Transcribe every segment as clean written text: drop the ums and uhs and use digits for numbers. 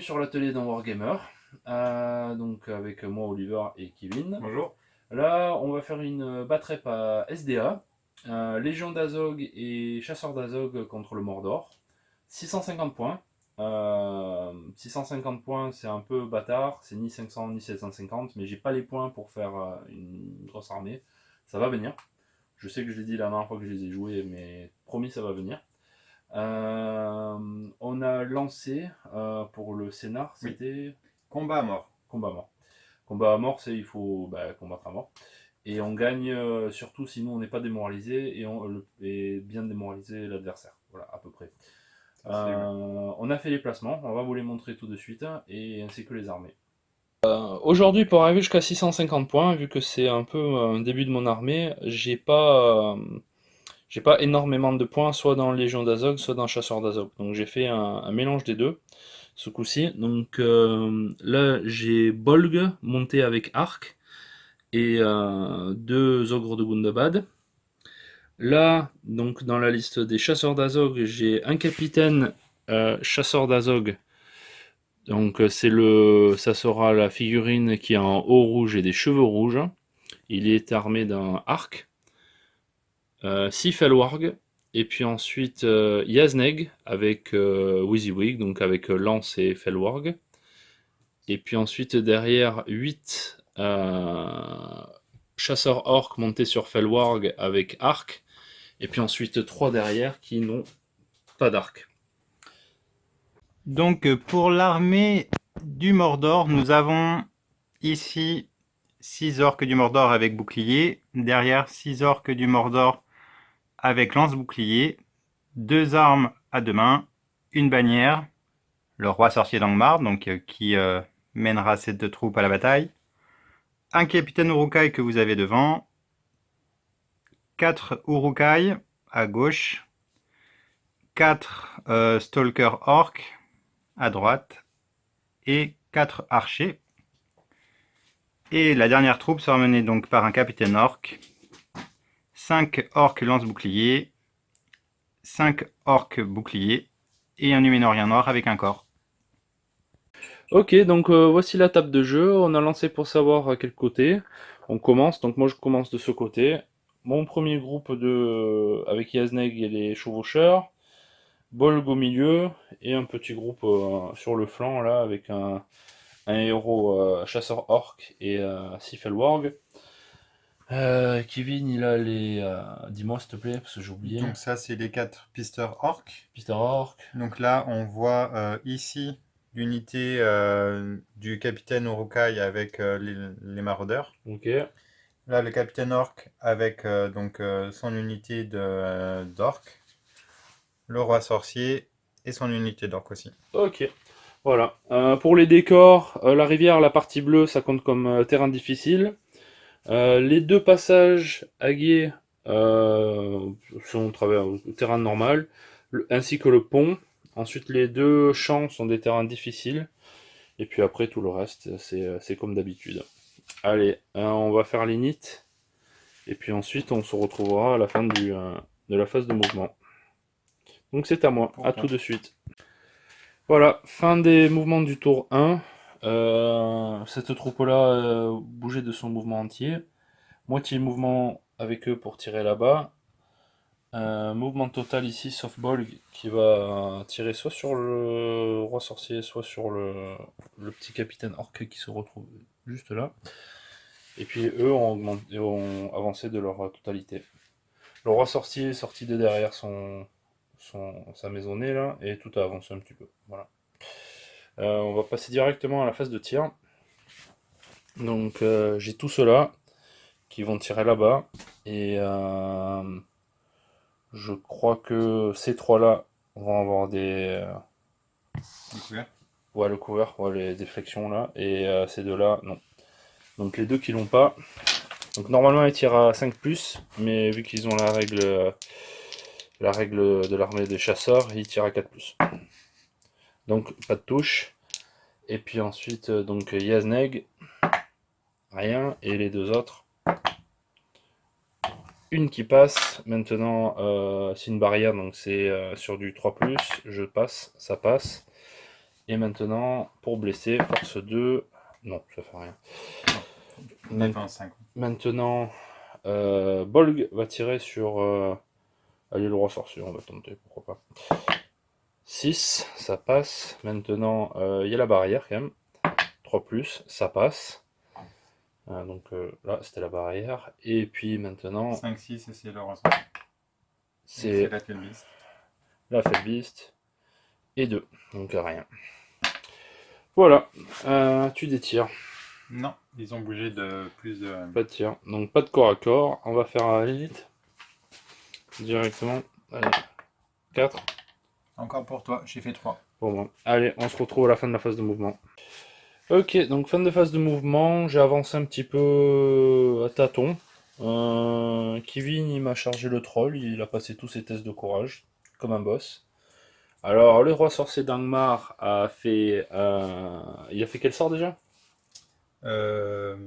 sur l'atelier d'un Wargamer, donc avec moi Oliver et Kevin. Bonjour. Là on va faire une battrep à SDA, Légion d'Azog et Chasseur d'Azog contre le Mordor. 650 points. 650 points c'est un peu bâtard, c'est ni 500 ni 750, mais j'ai pas les points pour faire une grosse armée. Ça va venir. Je sais que je l'ai dit la dernière fois que je les ai joués, mais promis ça va venir. On a lancé pour le scénar, c'était Combat à mort. combat à mort. Combat à mort, c'est il faut combattre à mort. Et on gagne surtout sinon on n'est pas démoralisé et bien démoraliser l'adversaire. Voilà, à peu près. On a fait les placements, on va vous les montrer tout de suite, et ainsi que les armées. Aujourd'hui, pour arriver jusqu'à 650 points, vu que c'est un peu un début de mon armée, j'ai pas énormément de points, soit dans Légion d'Azog, soit dans Chasseur d'Azog. Donc j'ai fait un mélange des deux, ce coup-ci. Donc là, j'ai Bolg monté avec Arc et deux Ogres de Gundabad. Là, donc dans la liste des Chasseurs d'Azog, j'ai un capitaine Chasseur d'Azog. Donc ça sera la figurine qui a un haut rouge et des cheveux rouges. Il est armé d'un arc. 6 Felwarg, et puis ensuite Yazneg avec WYSIWYG, donc avec lance et Felwarg. Et puis ensuite derrière 8 chasseurs orques montés sur Felwarg avec arc. Et puis ensuite 3 derrière qui n'ont pas d'arc. Donc pour l'armée du Mordor, nous avons ici 6 orques du Mordor avec bouclier, derrière 6 orques du Mordor avec lance-bouclier, 2 armes à 2 mains, une bannière, le roi sorcier d'Angmar, donc qui mènera ces 2 troupes à la bataille, un capitaine Uruk-hai que vous avez devant, 4 Uruk-hai à gauche, 4 Stalker orques à droite et 4 archers. Et la dernière troupe sera menée donc par un capitaine orc, 5 orques lance-bouclier, 5 orques bouclier et un numénorien noir avec un corps. Ok, donc voici la table de jeu. On a lancé pour savoir à quel côté on commence. Donc moi je commence de ce côté. Mon premier groupe avec Yazneg et les chevaucheurs. Bolg au milieu et un petit groupe sur le flanc là avec un héros chasseur orc et Siffelwarg. Kevin il a les. Dis-moi s'il te plaît parce que j'ai oublié. Donc ça c'est les 4 pisteurs orques. Pister orc. Donc là on voit ici l'unité du capitaine Uruk-hai avec les maraudeurs. Ok. Là le capitaine orc avec son unité d'orc. Le roi sorcier et son unité d'orc aussi. Ok. Voilà. Pour les décors, la rivière, la partie bleue, ça compte comme terrain difficile. Les deux passages à gué sont au terrain normal, ainsi que le pont. Ensuite, les deux champs sont des terrains difficiles. Et puis après, tout le reste, c'est comme d'habitude. Allez, on va faire l'init. Et puis ensuite, on se retrouvera à la fin de la phase de mouvement. Donc c'est à moi, à tout de suite. Voilà, fin des mouvements du tour 1. Cette troupe-là bougeait de son mouvement entier. Moitié mouvement avec eux pour tirer là-bas. Mouvement total ici, sauf Bolg qui va tirer soit sur le roi sorcier, soit sur le petit capitaine orc qui se retrouve juste là. Et puis eux ont avancé de leur totalité. Le roi sorcier est sorti de derrière sa maisonnée là, et tout a avancé un petit peu. Voilà. On va passer directement à la phase de tir. Donc j'ai tout cela qui vont tirer là-bas. Et je crois que ces trois-là vont avoir des... couverts. Ouais, le couvert, ouais, les déflections là. Et ces deux-là, non. Donc les deux qui l'ont pas. Donc normalement ils tirent à 5+, mais vu qu'ils ont la règle de l'armée des chasseurs, ils tirent à 4+. Donc pas de touche. Et puis ensuite, donc Yazneg, rien. Et les deux autres, une qui passe. Maintenant, c'est une barrière, donc c'est sur du 3+, je passe, ça passe. Et maintenant, pour blesser, force 2. Non, ça fait rien. Défense 5. Maintenant, Bolg va tirer sur... allez, le roi sorcier, on va tenter, pourquoi pas. 6, ça passe. Maintenant, il y a la barrière quand même. 3+, ça passe. Donc là, c'était la barrière. Et puis maintenant, 5-6, et c'est le ressort. c'est la Felbeast. la Felbeast. Et 2, donc rien. Voilà, tu détires. Non, ils ont bougé de plus de... Pas de tir, donc pas de corps à corps. On va faire à l'élite. Directement. Allez, 4 Encore pour toi, j'ai fait 3. pour moi. Allez, on se retrouve à la fin de la phase de mouvement. Ok, donc fin de phase de mouvement, j'ai avancé un petit peu à tâtons. Kevin, il m'a chargé le troll, il a passé tous ses tests de courage, comme un boss. Alors, le roi sorcier d'Angmar a fait... il a fait quel sort déjà? Grain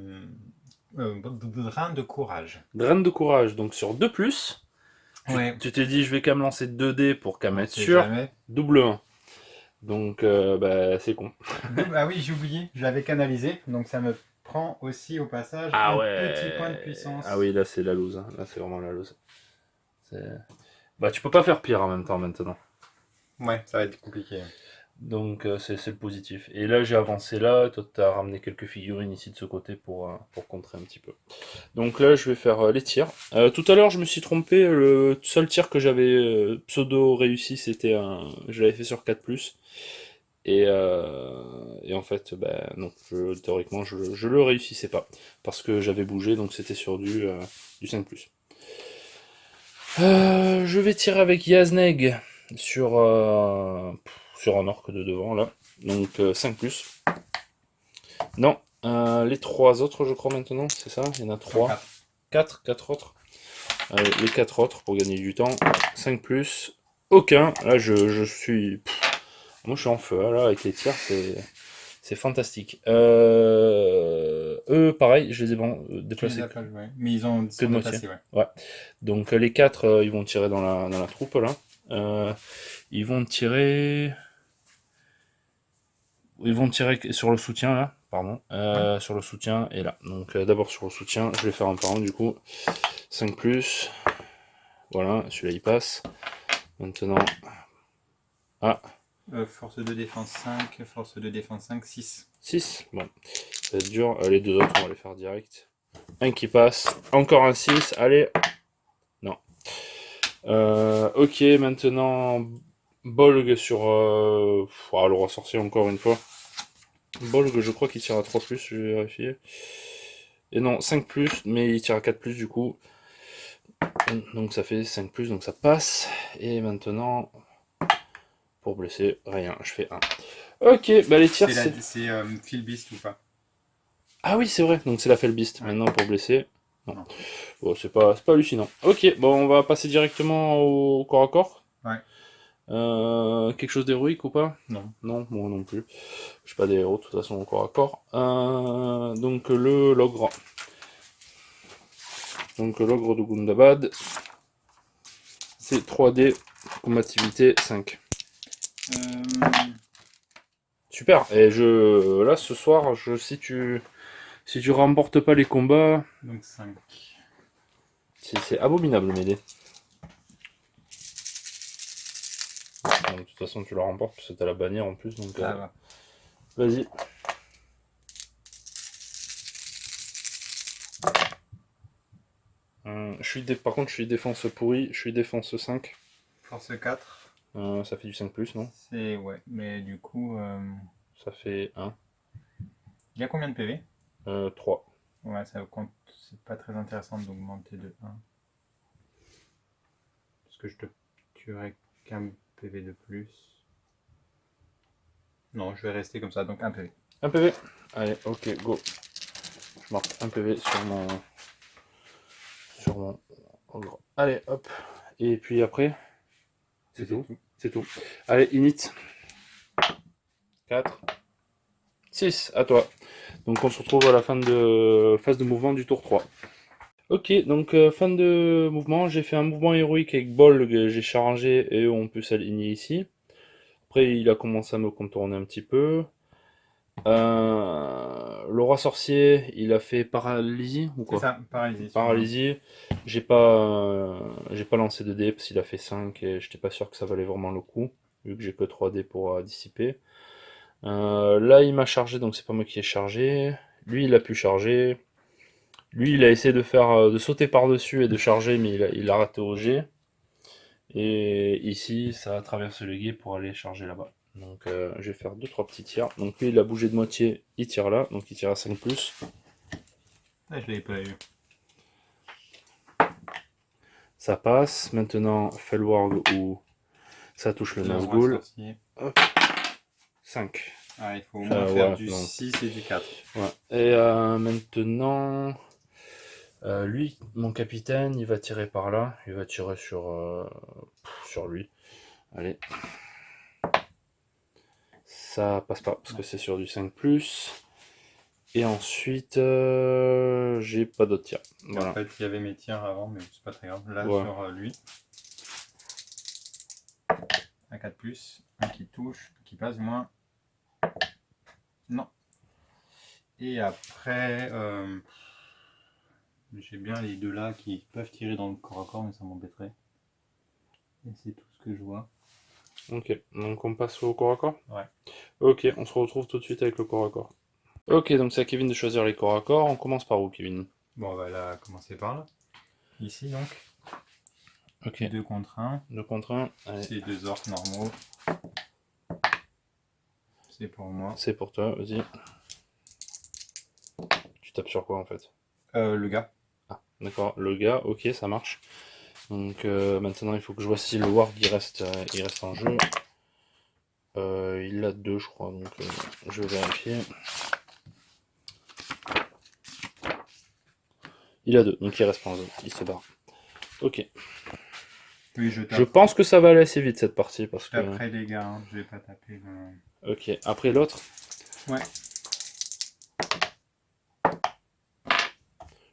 de courage. Graine de courage, donc sur 2+. Ouais. Tu t'es dit, je vais quand même lancer 2 dés pour qu'à On mettre sait sûr. jamais. Double 1. Donc, bah, c'est con. Ah oui, j'ai oublié, je l'avais canalisé, donc ça me prend aussi au passage Ah un ouais. petit point de puissance. Ah oui, là c'est la loose. Hein. Là c'est vraiment la loose. Bah tu peux pas faire pire en même temps maintenant. Ouais, ça va être compliqué. Donc c'est le positif. Et là j'ai avancé là, toi t'as ramené quelques figurines ici de ce côté pour contrer un petit peu. Donc là je vais faire les tirs. Tout à l'heure je me suis trompé, le seul tir que j'avais pseudo réussi c'était je l'avais fait sur 4+. Et en fait, bah, non, théoriquement, je le réussissais pas. Parce que j'avais bougé, donc c'était sur du 5+. Je vais tirer avec Yazneg sur un orc de devant, là. Donc 5+. Non, les 3 autres, je crois, maintenant, c'est ça? Il y en a 3. 4 autres. Allez, les 4 autres pour gagner du temps. 5+. Aucun. Là, je suis... Moi, je suis en feu, là, avec les tirs, c'est fantastique. Eux, pareil, je les ai déplacés Ouais. Mais ils ont que de moitié. déplacés, ouais. Ouais. Donc les 4, ils vont tirer dans la troupe, là. Ils vont tirer... Ils vont tirer sur le soutien, là. Pardon. Sur le soutien, et là. Donc d'abord sur le soutien, je vais faire un par un, du coup. 5+. Voilà, celui-là, il passe. Maintenant... Ah, Force de défense 5, force de défense 5, 6. 6. Bon, ça va être dur. Les 2 autres, on va les faire direct. Un qui passe. Encore un 6. Allez. Non. Ok, maintenant... Bolg sur... le roi sorcier, encore une fois. Bolg, je crois qu'il tire à 3+, je vais vérifier. Et non, 5+, mais il tire à 4+, du coup. Donc ça fait 5+, donc ça passe. Et maintenant... Pour blesser, rien, je fais 1. Ok, bah les tirs, c'est... C'est Felbeast ou pas? Ah oui, c'est vrai, donc c'est la Felbeast. Ouais. Maintenant, pour blesser... Non. Non. Bon, c'est pas hallucinant. Ok, bon, on va passer directement au corps à corps. Ouais. Quelque chose d'héroïque ou pas? Non. Non, moi non plus. Je suis pas des héros, de toute façon, au corps à corps. Donc le l'ogre. Donc l'ogre de Gundabad. C'est 3D, combativité 5. Super. Et là, ce soir, si tu remportes pas les combats... Donc 5. C'est abominable, mes dés. Bon, de toute façon, tu la remportes parce que t'as la bannière en plus, donc vas-y. Par contre, je suis défense pourrie, je suis défense 5. Force 4. Ça fait du 5+, non? C'est... Ouais, mais du coup... Ça fait 1. Il y a combien de PV? 3. Ouais, ça compte. C'est pas très intéressant d'augmenter de 1. Parce que je te tuerai qu'un PV de plus. Non, je vais rester comme ça, donc 1 PV. 1 PV. Allez, ok, go. Je marque 1 PV sur mon... ogre. Allez, hop. Et puis après, c'est tout. C'est tout. Allez, init. 4. 6, à toi. Donc on se retrouve à la fin de phase de mouvement du tour 3. Ok, donc fin de mouvement, j'ai fait un mouvement héroïque avec Bolg, j'ai chargé et on peut s'aligner ici. Après, il a commencé à me contourner un petit peu. Le roi sorcier, il a fait paralysie ou C'est quoi? ça, paralysie sur un. Paralysie. J'ai pas lancé de dés parce qu'il a fait 5 et j'étais pas sûr que ça valait vraiment le coup, vu que j'ai que 3 dés pour dissiper. Là, il m'a chargé, donc c'est pas moi qui ai chargé. Lui, il a pu charger. Lui, il a essayé de faire de sauter par-dessus et de charger, mais il a raté au jet. Et ici, ça a traversé le guet pour aller charger là-bas. Donc je vais faire deux trois petits tirs. Donc lui, il a bougé de moitié, il tire là, donc il tire à 5 plus. Ah, je l'avais pas eu. Ça passe. Maintenant, Fellwarg ou ça touche le Le roi Nazgûl. sorcier. Hop, 5. Ah, il faut au moins faire Ouais, du donc, 6 et du 4. ouais. Et maintenant, lui, mon capitaine, il va tirer par là. Il va tirer sur lui. Allez. Ça passe pas parce que c'est sur du 5 plus. Et ensuite, j'ai pas d'autres tirs. Voilà. En fait, il y avait mes tirs avant, mais c'est pas très grave. Là, Ouais. sur lui, un 4 plus, un qui touche, qui passe du moins. Non. Et après, j'ai bien les deux là qui peuvent tirer dans le corps à corps, mais ça m'embêterait. Et c'est tout ce que je vois. Ok, donc on passe au corps à corps? Ouais. Ok, on se retrouve tout de suite avec le corps à corps. Ok, donc c'est à Kevin de choisir les corps à corps. On commence par où, Kevin? Bon, on va là commencer par là. Ici donc. Ok. 2 contre 1. 2 contre 1. Allez. C'est 2 orques normaux. C'est pour moi. C'est pour toi, vas-y. Tu tapes sur quoi en fait? Le gars. Ah, d'accord, le gars, ok, ça marche. Donc maintenant il faut que je vois si le Warg il reste en jeu. Il a 2 je crois, donc je vais vérifier. Il a 2, donc il reste pas en jeu, il se barre. Ok. Oui, Je pense que ça va aller assez vite cette partie parce que. Après les gars, hein, je vais pas taper le... Ok, après l'autre. Ouais.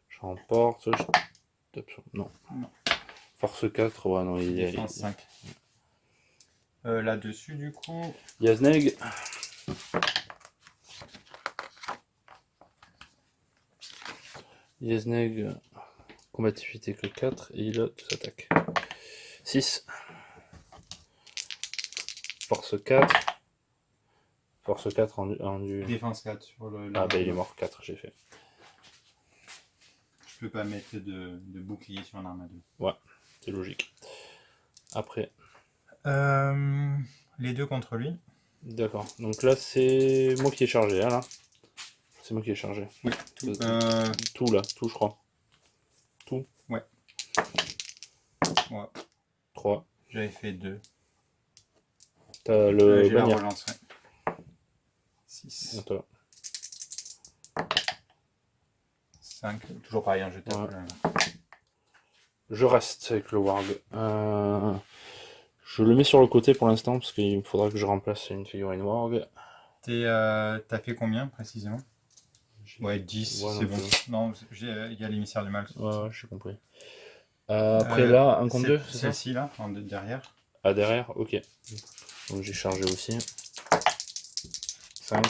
Je remporte, je tape sur. Non. Non. Force 4, ouais, non, il est. Défense 5. Là-dessus, du coup, Yazneg. Yazneg, combativité que 4 et il a 2 attaques. 6. Force 4. Force 4 en du. défense 4 sur le... Ah bah il est mort, 4 j'ai fait. Je peux pas mettre de bouclier sur l'arme à 2. Ouais, c'est logique. Après. Les deux contre lui. D'accord, donc là c'est moi qui ai chargé, hein, là. C'est moi qui ai chargé. Oui, tout. Tout là, tout je crois. Tout. Ouais. Ouais. 3. J'avais fait 2. T'as le J'ai la bannière. relance, ouais. 6. Attends. 5. Toujours pareil, hein, je tape. Ouais. Je reste avec le Warg. Je le mets sur le côté pour l'instant parce qu'il me faudra que je remplace une figurine Warg. T'as fait combien précisément? Ouais, 10, Ouais, c'est donc, bon. Non, il y a l'émissaire du mal. Ouais, j'ai compris. Après là, 1 contre 2, c'est ça? Celle-ci là, derrière. Ah, derrière, ok. Donc j'ai chargé aussi. 5,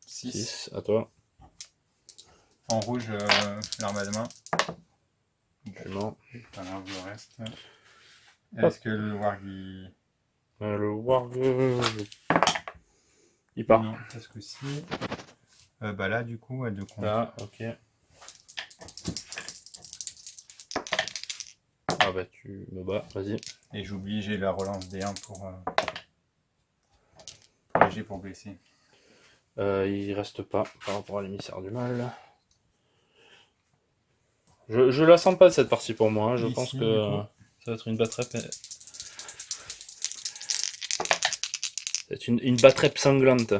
6. 6, à toi. En rouge, l'arme à deux mains. Je suis mort. Pas grave, le reste. Est-ce que le Warg il... Le Warg. Il part. Non, parce que si. Bah là, du coup, à 2 contre. Là, ok. Ah bah tu me bats, vas-y. Et j'oublie, j'ai la relance D1 pour léger pour blesser. Il reste pas par rapport à l'émissaire du mal. Je la sens pas cette partie pour moi, hein. Je Ici, pense que du coup. ça va être une battrep. C'est une battrep sanglante.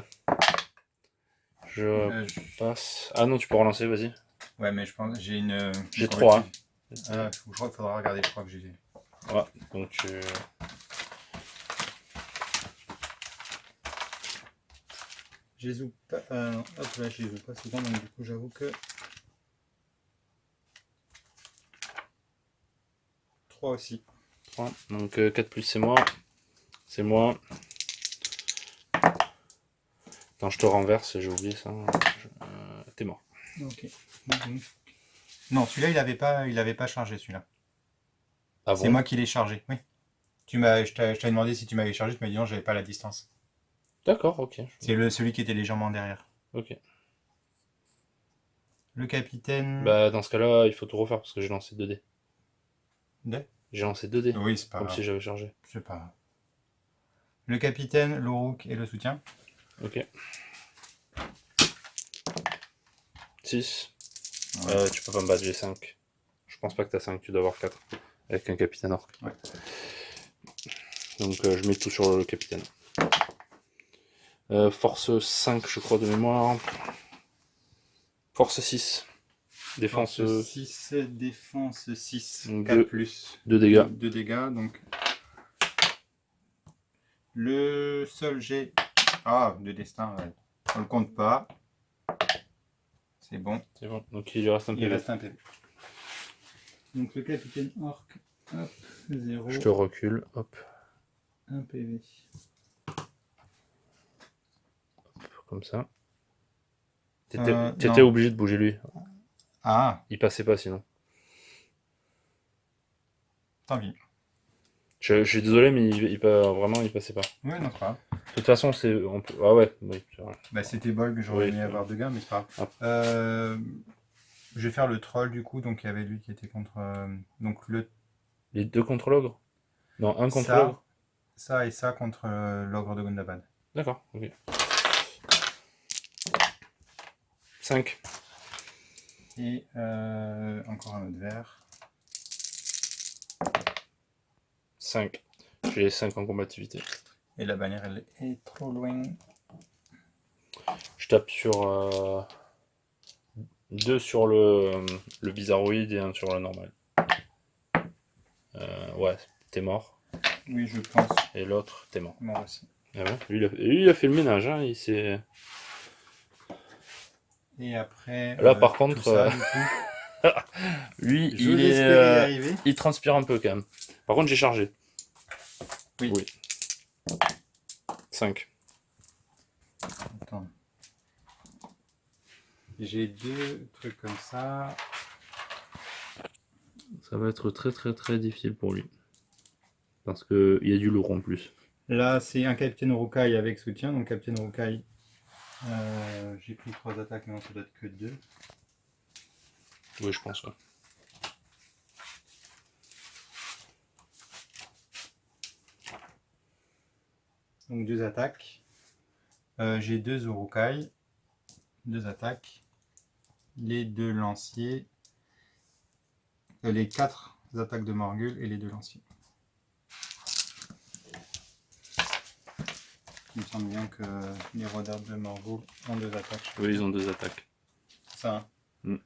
Je passe. Ah non, tu peux relancer, vas-y. Ouais, mais je pense j'ai une. J'ai 3. Hein. Je crois qu'il faudra regarder, je crois que j'ai. Ouais, donc tu. Je les ouvre pas. Non, hop là, je les ouvre pas souvent, donc du coup, j'avoue que. 3 aussi. 3. Donc 4 plus c'est moi. C'est moi. Quand je te renverse, j'ai oublié ça. T'es mort. Ok. Non, celui-là, il avait pas chargé, celui-là. Ah C'est bon? moi qui l'ai chargé, oui. Je t'avais demandé si tu m'avais chargé, tu m'as dit non, j'avais pas la distance. D'accord, ok. C'est celui qui était légèrement derrière. Ok. Le capitaine Bah, dans ce cas-là, il faut tout refaire parce que j'ai lancé 2 dés. de... J'ai lancé 2 dés, Oui, c'est pas comme si grave. j'avais chargé. C'est pas grave. Le capitaine, l'Orouk et le soutien. Ok. 6. Ouais. Tu peux pas me battre, j'ai 5. Je pense pas que t'as 5, tu dois avoir 4. Avec un capitaine orc. Ouais. Donc je mets tout sur le capitaine. Force 5, je crois, de mémoire. Force 6. Défense Force 6, défense 6. Donc 4 deux- plus. 2 dégâts. 2 dégâts, donc. Le seul jet. Ah, de destin, ouais. On le compte pas. C'est bon. C'est bon. Donc il lui reste un Il PV. reste un PV. Donc le capitaine orc, hop, 0. Je te recule. Hop. 1 PV. Comme ça. Non. T'étais obligé de bouger lui. Ah, Il passait pas sinon. tant pis. Je suis désolé, mais vraiment, il passait pas. Oui, non, c'est pas grave. De toute façon, Ah ouais, oui, c'est vrai. Bah, c'était bol que j'aurais Oui, aimé c'est avoir 2 gars, mais c'est pas grave. Ah. Je vais faire le troll du coup, donc il y avait lui qui était contre. Donc Les 2 contre l'ogre? Non, un contre ça, l'ogre? ça et ça contre l'ogre de Gundabad. D'accord, ok. 5. Et encore un autre vert. 5. J'ai 5 en combativité. Et la bannière, elle est trop loin. Je tape sur 2 sur le bizarroïde et 1 sur le normal. Ouais, t'es mort. Oui, je pense. Et l'autre, t'es mort. Moi aussi. Ah bon, lui, il a fait le ménage, hein, il s'est... Et après. Là, par tout contre, ça, du coup, lui, je l'espérais y arriver. il transpire un peu quand même. Par contre, j'ai chargé. Oui. 5. Attends. J'ai 2 trucs comme ça. Ça va être très très très difficile pour lui. Parce qu'il y a du lourd en plus. Là, c'est un capitaine Urukai avec soutien. Donc, capitaine Urukai, j'ai pris 3 attaques, mais non, ça doit être que 2. Oui, je pense, ouais. Donc, 2 attaques. J'ai 2 Urukai. 2 attaques. Les 2 lanciers. Les 4 attaques de Morgul et les 2 lanciers. Il me semble bien que les rôdeurs de Morgul ont 2 attaques. Oui, ils ont 2 attaques. Ça, hein.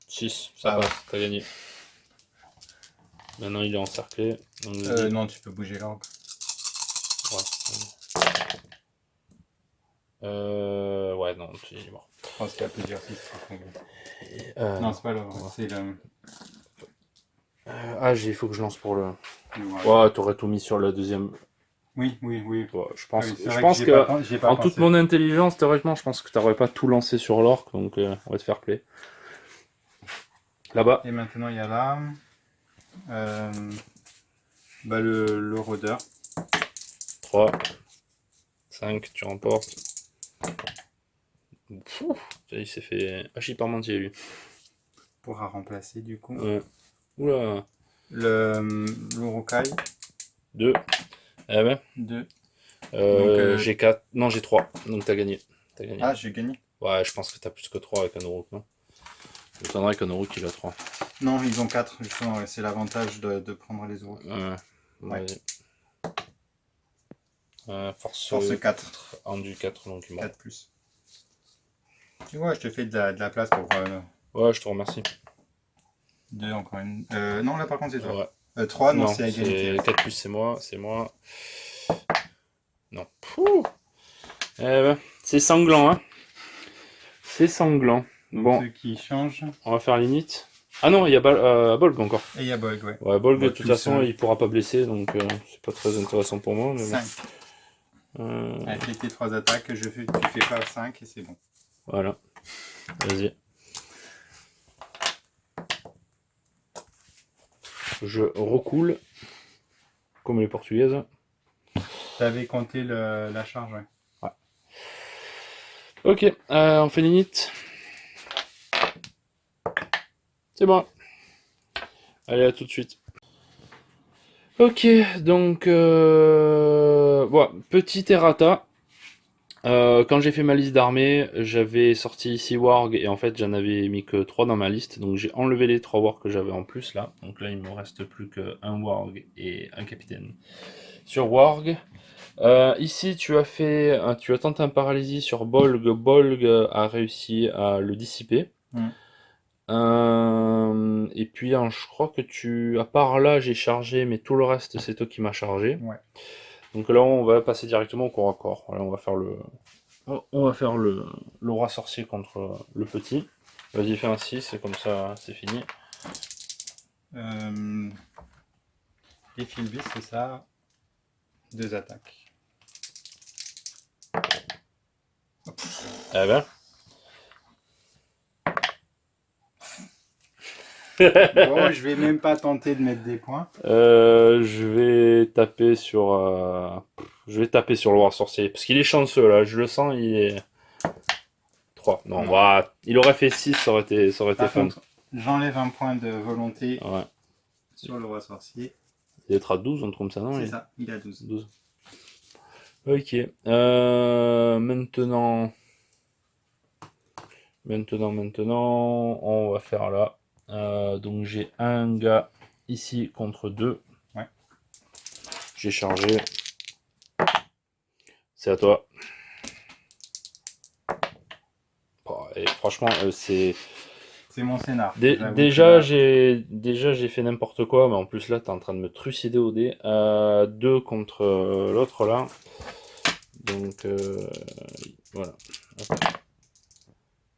6, ça Ah ouais. passe, t'as gagné. Maintenant il est encerclé. Donc Non, tu peux bouger l'orgue. Ouais, non, il est mort. Je pense qu'il y a plusieurs 6. Non, c'est pas l'orgue, ouais. c'est le. Il faut que je lance pour le... Ouais. Ouais, t'aurais tout mis sur la deuxième. Oui. Ouais, je pense, Ah oui, c'est je vrai pense que que, j'y ai pas en toute pensé. mon intelligence, théoriquement, je pense que t'aurais pas tout lancé sur l'orque, donc on va te faire play. Là-bas. Et maintenant, il y a là. Le rôdeur. 3, 5, tu remportes. Pfff, il s'est fait archi-parmentier, lui. Pourra remplacer du coup. Ouais. Oula. L'Urukai. 2. Eh ben. 2. J'ai 4. Non, j'ai 3. Donc t'as gagné. Ah, j'ai gagné. Ouais, je pense que t'as plus que 3 avec un Uruk, non? Je m'étonnerais qu'un Uruk il a 3. Non, ils ont 4, justement, ouais, c'est l'avantage de prendre les Uruk. Ouais. Force 4. Endu 4, donc il est mort. 4 plus. Tu vois, je te fais de la place pour. Ouais, je te remercie. 2 encore une. Non, là par contre, c'est toi. Ouais. 3, non, c'est à égalité. 4 plus, c'est moi. Non. Pouh. Eh ben, c'est sanglant, hein. C'est sanglant. Donc, Bon, ceux qui changent. on va faire limite. Ah non, il y a Bolg encore. Et il y a Bolg, ouais. Ouais, Bolg, de Bon, toute tous, façon, il pourra pas blesser, donc c'est pas très intéressant pour moi. Mais bon. 5. Euh, Avec tes 3 attaques, tu fais pas 5 et c'est bon. voilà. Vas-y. Je recoule, comme les Portugaises. T'avais compté la charge, ouais. Ouais. Ok, on fait l'init. C'est bon. Allez, à tout de suite. Ok, donc bon, petit errata. Quand j'ai fait ma liste d'armées, j'avais sorti ici Warg et en fait j'en avais mis que 3 dans ma liste, donc j'ai enlevé les 3 Warg que j'avais en plus là. Donc là il me reste plus qu'un Warg et un capitaine sur Warg. Ici tu as tenté un paralysie sur Bolg. Bolg a réussi à le dissiper. Et puis je crois que à part là j'ai chargé, mais tout le reste c'est toi qui m'as chargé. Ouais. Donc là on va passer directement au corps à corps. Là, on va faire le roi sorcier contre le petit. Vas-y, fais un 6 et comme ça c'est fini. Et Philvis, c'est ça. 2 attaques. Eh ben. Bon, je vais même pas tenter de mettre des points. Je vais taper sur le roi sorcier parce qu'il est chanceux là, je le sens, il est 3. Non, Non. bah, il aurait fait 6, ça aurait été Par fun. contre, j'enlève un point de volonté Ouais. sur le roi sorcier. Il est à 12, on trouve ça, non? C'est ça, il a 12. 12. Ok. Maintenant, on va faire là. Donc j'ai un gars ici contre 2. Ouais. J'ai chargé. C'est à toi. Oh, et franchement, c'est mon scénar. déjà j'ai fait n'importe quoi, mais en plus là t'es en train de me trucider au dé. 2 contre l'autre là. Donc voilà.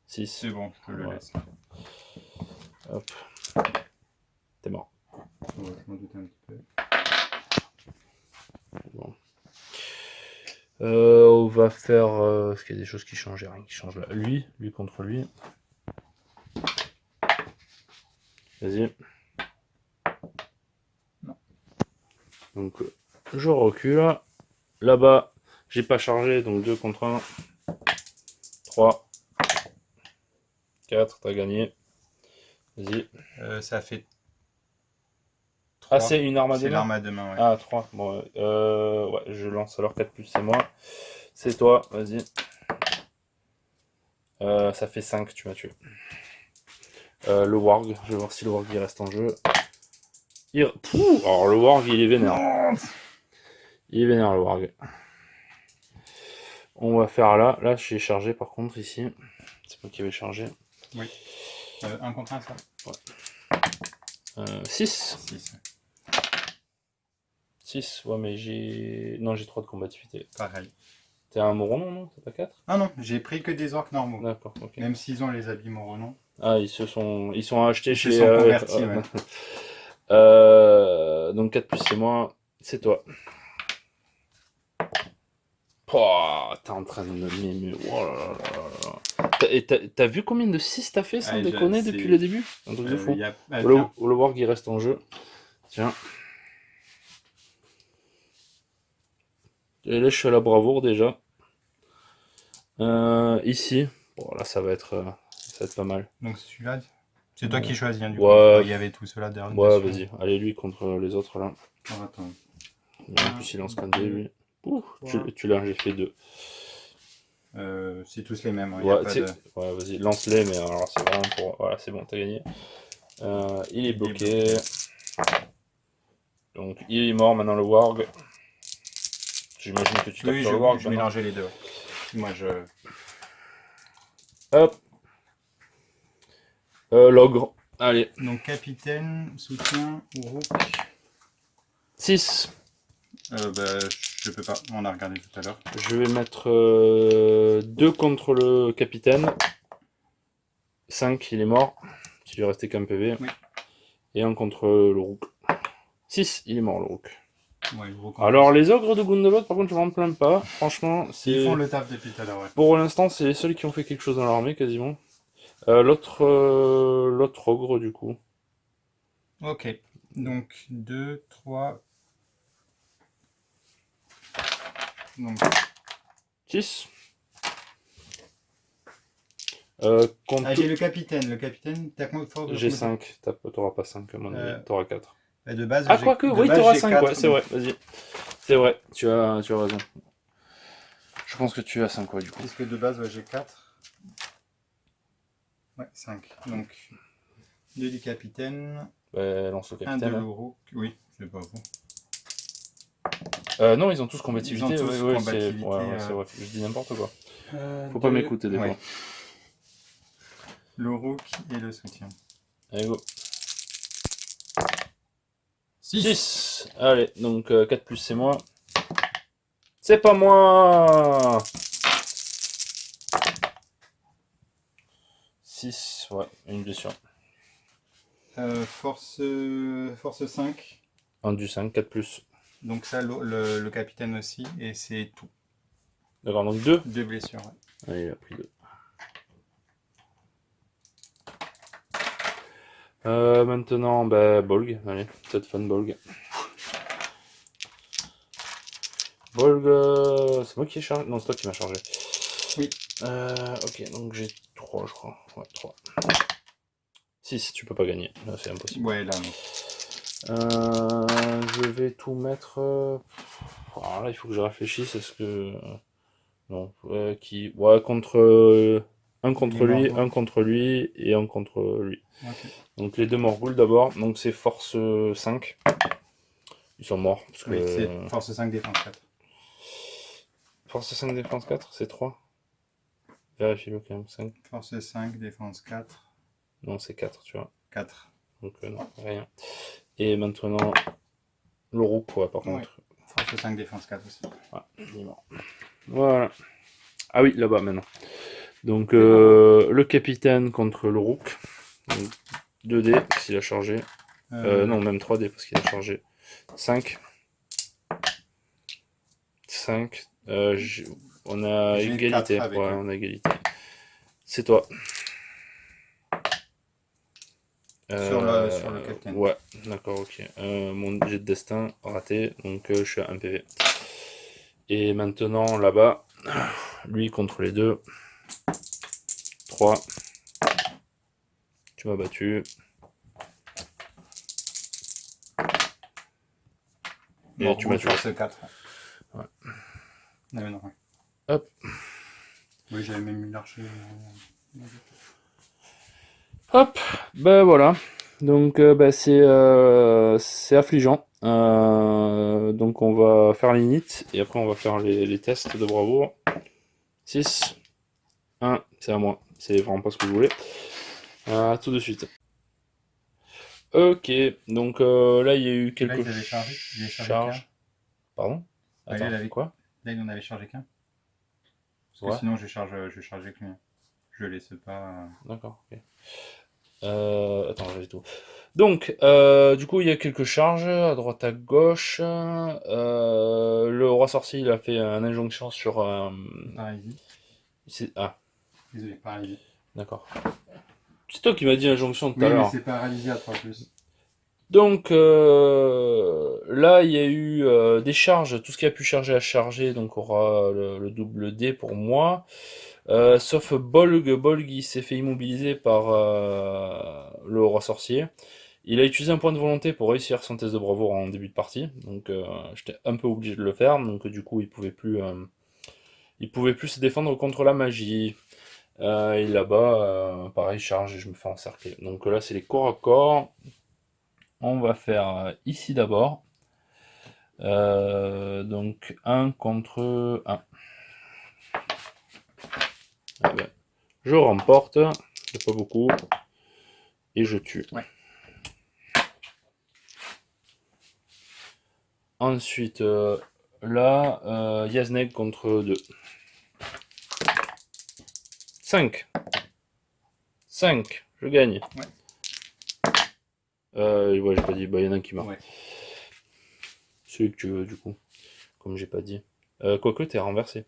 6. C'est bon, je le laisse. Hop. T'es mort. Ouais, je m'en doutais un petit peu. Bon. On va faire... parce qu'il y a des choses qui changent, rien qui change là. Lui contre lui. Vas-y. Non. Donc je recule. Là-bas, j'ai pas chargé, donc 2 contre 1. 3. 4, t'as gagné. Vas-y. Ça fait 3. Ah, c'est une arme à deux C'est mains. l'arme à deux mains, ouais. Ah, 3. Bon, ouais, je lance alors 4 plus, c'est moi. C'est toi, vas-y. Ça fait 5, tu m'as tué. Le Warg, je vais voir si le Warg il reste en jeu. Alors le Warg il est vénère. Non. Il est vénère le Warg. On va faire là. Là j'ai chargé par contre ici. C'est moi qui vais charger. Oui. 1 contre 1 ça. Ouais. 6. 6. 6, ouais mais j'ai... Non j'ai 3 de combativité. Pareil. T'es un Moronon, non? T'as pas 4? Ah non, j'ai pris que des orques normaux. D'accord, ok. Même s'ils ont les habits Moronon. Ah, ils sont achetés chez... Ils se sont convertis, ouais. Donc 4 plus c'est moi, c'est toi. Oh, t'es en train de me... Oh là là là là. T'as vu combien de 6 t'as fait sans déconner depuis le début? Un truc de fou. Le Warg il reste en jeu. Tiens. Et là je suis à la bravoure déjà. Ici. Bon là ça va être pas mal. Donc celui-là, c'est toi qui choisis, hein, du ouais. coup. Il y avait tout cela derrière. Ouais, vas-y. Allez, lui contre les autres là. Oh, attends. En plus, il lance qu'un dé, lui. Ouh, tu l'as, j'ai fait 2. C'est tous les mêmes. Hein. Ouais, pas de... ouais vas-y, lance-les, mais alors c'est vraiment pour. Voilà, c'est bon, t'as gagné. Il est bloqué. Donc, il est mort maintenant le Warg. J'imagine que tu tapes sur le Warg. Je mélangeais les deux. Moi, je. Hop. L'ogre. Allez. Donc, capitaine, soutien, Uruk. 6. Je peux pas, on a regardé tout à l'heure. Je vais mettre 2 contre le capitaine. 5, il est mort. s'il lui restait qu'un PV. Oui. Et un contre le Rook. 6, il est mort le Rook. Ouais, gros Alors les ogres de Gundobad, par contre, je m'en plains pas. Franchement, ils c'est... font le taf depuis tout à l'heure, ouais. Pour l'instant, c'est les seuls qui ont fait quelque chose dans l'armée, quasiment. L'autre ogre, du coup. Ok, donc 2, 3... Donc, 6. ah, j'ai le capitaine, t'as combien de force? J'ai 5, t'auras pas 5 à mon avis, t'auras 4. De base, Ah, quoique, de oui, base, t'auras j'ai 5, 4, ouais, c'est vrai, vas-y. C'est vrai, tu as raison. Je pense que tu as 5, ouais, du coup. Puisque de base, ouais, j'ai 4. Ouais, 5. Donc, 2 du capitaine, Bah, lance le 1 de capitaine. Hein. l'euro. Oui, c'est pas faux. Non, ils ont tous combativité. Ils ont tous ouais, combativité, c'est vrai, je dis n'importe quoi. Faut Pas pas m'écouter des fois. L'euro et le soutien. Allez, go. 6. 6. Allez, donc 4 plus, c'est moi. C'est pas moi. 6, ouais, une blessure. Force 5. Un du 5, 4 plus. Donc ça, le capitaine aussi, et c'est tout. D'accord, donc 2. 2 blessures, ouais. Allez, il a pris 2. Maintenant, bah, Bolg. Allez, peut-être fun Bolg. Bolg, c'est moi qui ai chargé. Non, c'est toi qui m'as chargé. Oui. Ok, donc j'ai 3, je crois. Ouais, 3. 6, tu peux pas gagner. Là, c'est impossible. Ouais, là, non. Je vais tout mettre. Alors là, il faut que je réfléchisse. Est-ce que. Non. Qui. Ouais, contre. Un contre lui, un contre lui et un contre lui. Okay. Donc les deux Morgul d'abord. Donc c'est force 5. Ils sont morts. Parce oui, que... c'est force 5, défense 4. Force 5, défense 4, c'est 3. Vérifie-le quand même. 5. Force 5, défense 4. Non, c'est 4, tu vois. 4. Donc non, rien. Et maintenant, le Rook, quoi, par contre. Force 5, défense 4 aussi. Ouais, il est mort. Voilà. Ah oui, là-bas maintenant. Donc le capitaine contre le Rook. Donc, 2D, parce qu'il a chargé. Non, même 3D, parce qu'il a chargé. 5. 5. On a égalité. Ouais, on a égalité. C'est toi. Sur le capitaine. Ouais, d'accord, ok. Mon jet de destin raté, donc je suis à 1 PV. Et maintenant, là-bas, lui contre les deux. 3. Tu m'as battu. Et tu m'as tué. Force 4. Ouais. Non, non. Hop. Oui, j'avais même mis l'archer. Hop, ben voilà. Donc c'est affligeant. Donc on va faire l'init et après on va faire les tests de bravoure. 6. 1, c'est à moi. C'est vraiment pas ce que je voulais. Tout de suite. Ok, donc là il y a eu quelques charges. Pardon? Attends, quoi? Là il en avait chargé qu'un. Parce que sinon je charge avec lui. Je laisse pas. D'accord, ok. Attends, j'ai tout. Donc, du coup, il y a quelques charges à droite, à gauche. Le roi sorcier, il a fait une injonction sur. Paralysie. Ah. Désolé, paralysie. D'accord. C'est toi qui m'as dit injonction tout à l'heure. Oui, mais c'est paralysé à 3+. Donc, là, il y a eu des charges. Tout ce qui a pu charger a chargé, donc aura le double D pour moi. Sauf Bolg. Bolg, il s'est fait immobiliser par le roi sorcier. Il a utilisé un point de volonté pour réussir son test de bravoure en début de partie, donc j'étais un peu obligé de le faire, donc du coup il pouvait plus se défendre contre la magie. Et là-bas, pareil, charge et je me fais encercler. Donc là c'est les corps à corps. On va faire ici d'abord. Donc 1 contre 1. Ah ben, je remporte, c'est pas beaucoup, et je tue. Ouais. Ensuite, là, Yazneg contre 2. 5. 5, je gagne. Ouais. Ouais, j'ai pas dit. Bah, il y en a un qui meurt. Ouais. Celui que tu veux, du coup. Comme j'ai pas dit. Quoique, t'es renversé.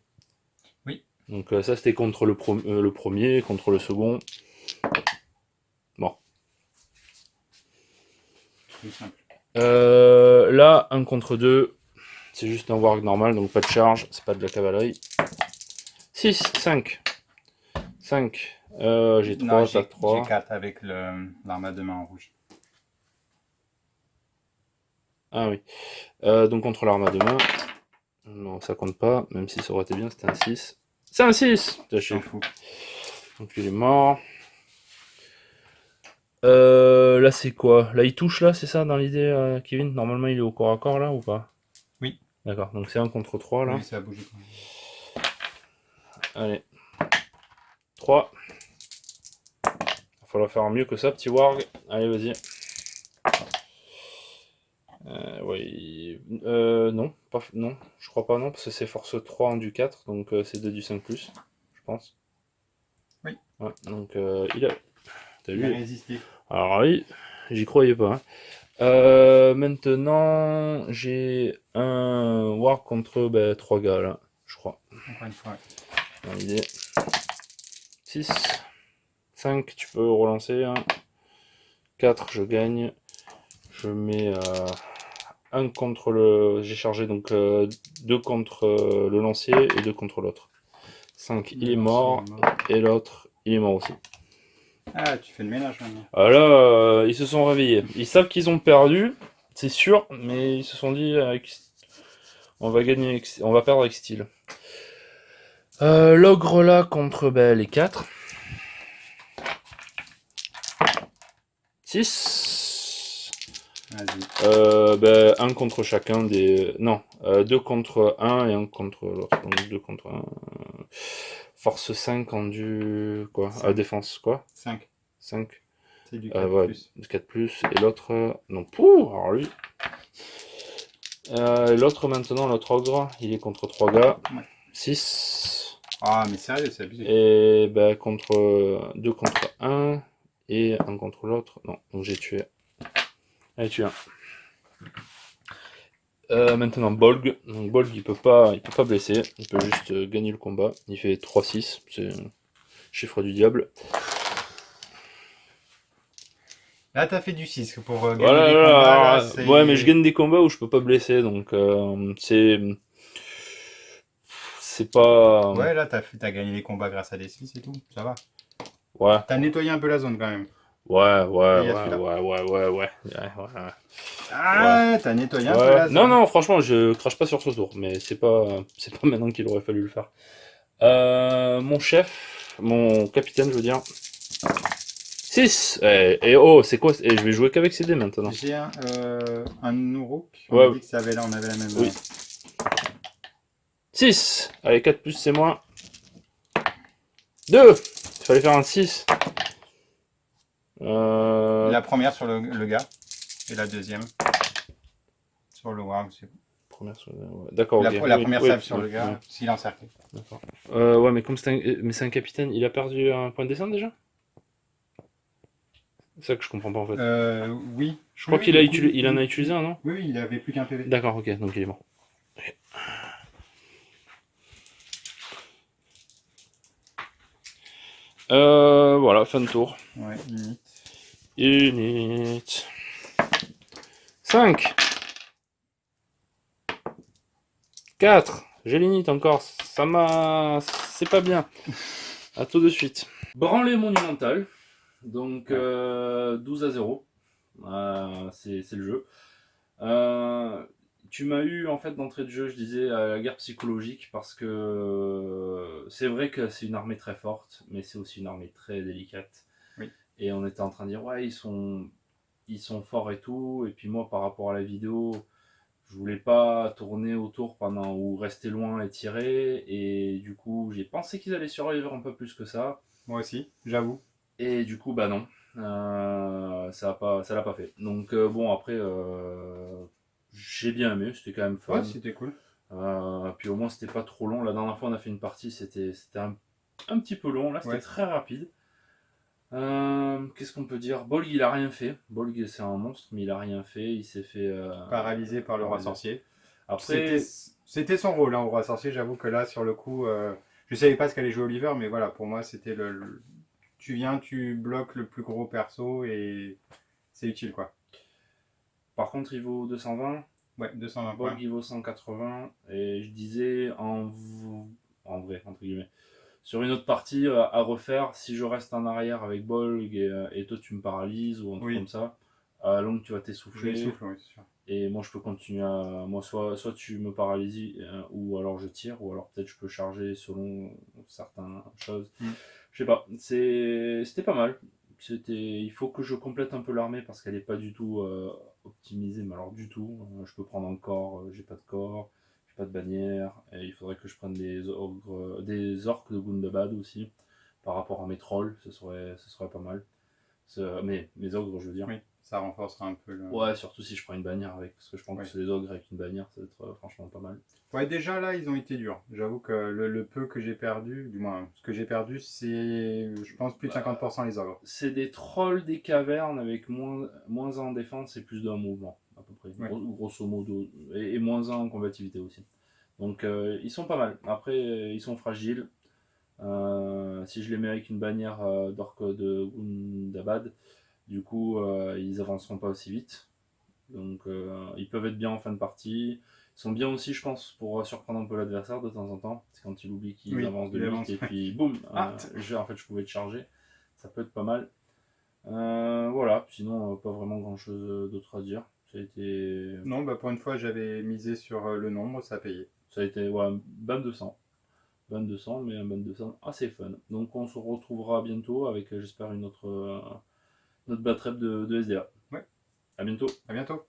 Oui. Donc, ça, c'était contre le premier, contre le second. Bon. Plus simple. Là, 1 contre 2. C'est juste un warg normal, donc pas de charge. C'est pas de la cavalerie. 6, 5. 5. J'ai 3, t'as J'ai 3. 4 avec l'arme à deux mains en rouge. Ah oui. Donc contre l'arme à deux mains. Non, ça compte pas, même si ça aurait été bien, c'était un 6. C'est un 6. T'as Je chier. t'en fous. Donc il est mort. Là c'est quoi? Là il touche là, c'est ça dans l'idée, Kevin? Normalement il est au corps à corps là ou pas? Oui. D'accord, donc c'est 1 contre 3 là. Oui, ça a bougé quand même. Allez. 3. Il va falloir faire mieux que ça, petit warg. Allez, vas-y. Ouais. Non, non, je crois pas non, parce que c'est force 3 en du 4, donc c'est 2 du 5 plus, je pense. Oui. Ouais, donc il a. T'as Il a vu? résisté. Alors oui, j'y croyais pas. Hein. Maintenant, j'ai un war contre 3 gars là, je crois. Encore une fois. Dans l'idée. 6, 5, tu peux relancer. Hein. 4, je gagne. Je mets 1 contre le. J'ai chargé donc 2 contre le lancier et 2 contre l'autre. 5, il est mort. Et l'autre, il est mort aussi. Ah, tu fais le ménage maintenant. Ah là, ils se sont réveillés. Ils savent qu'ils ont perdu, c'est sûr, mais ils se sont dit on va gagner, on va perdre avec style. L'ogre là contre les 4. 6. Vas-y. 1 contre chacun des. Non, 2 contre 1 et 1 contre l'autre. Donc 2 contre 1. Force 5 en du. Quoi? À défense, quoi? 5. 5. C'est du 4 Ouais, plus. 4 plus. Et l'autre. Non, pouh, alors lui. L'autre maintenant, l'autre ogre, il est contre 3 gars. Ouais. 6. Ah, mais sérieux, c'est abusé. Et contre 2 contre 1. Et 1 contre l'autre. Non, donc j'ai tué. Allez, tué un. Maintenant Bolg. Donc Bolg il peut pas blesser, il peut juste gagner le combat. Il fait 3-6, c'est chiffre du diable. Là, t'as fait du 6 pour gagner Voilà, des voilà, combats. Là, alors, c'est... ouais, mais je gagne des combats où je peux pas blesser, donc c'est pas. Ouais, là, t'as gagné les combats grâce à des 6 et tout. Ça va. Ouais, T'as nettoyé un peu la zone quand même. ouais, Et ouais, il y a ouais, celui-là. ouais. Ah, t'as nettoyé un peu Ouais. la Non, zone. non, franchement, je crache pas sur ce tour, mais c'est pas maintenant qu'il aurait fallu le faire. Mon chef, mon capitaine, je veux dire. 6. Et oh, c'est quoi? Et je vais jouer qu'avec ces dés maintenant. J'ai un Uruk. On Ouais. a dit que ça avait là, on avait la même. Oui. 6. Allez, 4 plus, c'est moins. 2. Il fallait faire un 6. La première sur le gars. Et la deuxième sur le warg. Première sur d'accord, ok. La Oui, première oui, salve sur le oui, gars, s'il est encerclé. d'accord. Ouais, mais comme c'est un capitaine, il a perdu un point de descente déjà? C'est ça que je comprends pas en fait. Oui. Je crois qu'il il en a utilisé un, non? Oui, il avait plus qu'un PV. D'accord, ok, donc il est mort. Okay. Voilà, fin de tour. Ouais, limite. Init. 5. 4. J'ai l'init encore. Ça m'a. C'est pas bien. À tout de suite. Branlée monumentale. Donc 12-0. C'est le jeu. Tu m'as eu en fait d'entrée de jeu, je disais, à la guerre psychologique parce que c'est vrai que c'est une armée très forte, mais c'est aussi une armée très délicate. Oui. Et on était en train de dire ouais ils sont forts et tout. Et puis moi par rapport à la vidéo, je voulais pas tourner autour pendant ou rester loin et tirer. Et du coup j'ai pensé qu'ils allaient survivre un peu plus que ça. Moi aussi, j'avoue. Et du coup bah non, ça l'a pas fait. Donc bon après j'ai bien aimé, c'était quand même fun. Ouais, c'était cool. Puis au moins c'était pas trop long. La dernière fois on a fait une partie, c'était un petit peu long. Là c'était très rapide. Qu'est-ce qu'on peut dire? Bolg, il a rien fait. Bolg, c'est un monstre, mais il a rien fait. Il s'est fait Paralysé par le roi paralyser. sorcier. C'était, Après, c'était son rôle, hein, au roi sorcier. J'avoue que là, sur le coup, je savais pas ce qu'allait jouer Oliver, mais voilà, pour moi, c'était tu viens, tu bloques le plus gros perso et c'est utile, quoi. par contre, il vaut 220. Ouais, 220 Bolg, points. il vaut 180. Et je disais en vrai, entre guillemets. Sur une autre partie à refaire, si je reste en arrière avec Bolg et toi tu me paralyses ou un truc comme Oui, ça, à la longue tu vas je vais t'essouffler. souffle, oui, c'est sûr. Et moi, je peux continuer à. Moi, soit tu me paralyses, ou alors je tire, ou alors peut-être je peux charger selon certaines choses. Mm. Je sais pas. C'était pas mal. Il faut que je complète un peu l'armée parce qu'elle est pas du tout optimisée, mais alors du tout. Je peux prendre un corps, j'ai pas de corps, j'ai pas de bannière, et il faudrait que je prenne des ogres, des orques de Gundabad aussi, par rapport à mes trolls, ce serait pas mal. Mes ogres, je veux dire. Oui, ça renforcera un peu le. Ouais, surtout si je prends une bannière avec, parce que je pense que Oui. c'est des ogres avec une bannière, ça va être franchement pas mal. Ouais, déjà là, ils ont été durs. J'avoue que le peu que j'ai perdu, du moins, ce que j'ai perdu, c'est, je pense, plus de Bah, 50% les ogres. c'est des trolls des cavernes avec moins 1 en défense et plus d'un mouvement, à peu près, Ouais. grosso modo, et moins 1 en combativité aussi. Donc ils sont pas mal. Après, ils sont fragiles. Si je les mets avec une bannière d'orque de Gundabad, du coup, ils avanceront pas aussi vite. Donc ils peuvent être bien en fin de partie. Ils sont bien aussi, je pense, pour surprendre un peu l'adversaire de temps en temps. C'est quand il oublie qu'ils Oui, avancent de il 8 avance. et puis boum, Ah! en fait je pouvais te charger. Ça peut être pas mal. Voilà, sinon pas vraiment grand chose d'autre à dire. Ça a été, Non, bah pour une fois, j'avais misé sur le nombre, ça a payé. ça a été ouais, un ban 200. Ban 200, mais un ban 200 assez fun. Donc on se retrouvera bientôt avec, j'espère, une autre battle de SDA. Ouais, À bientôt. à bientôt.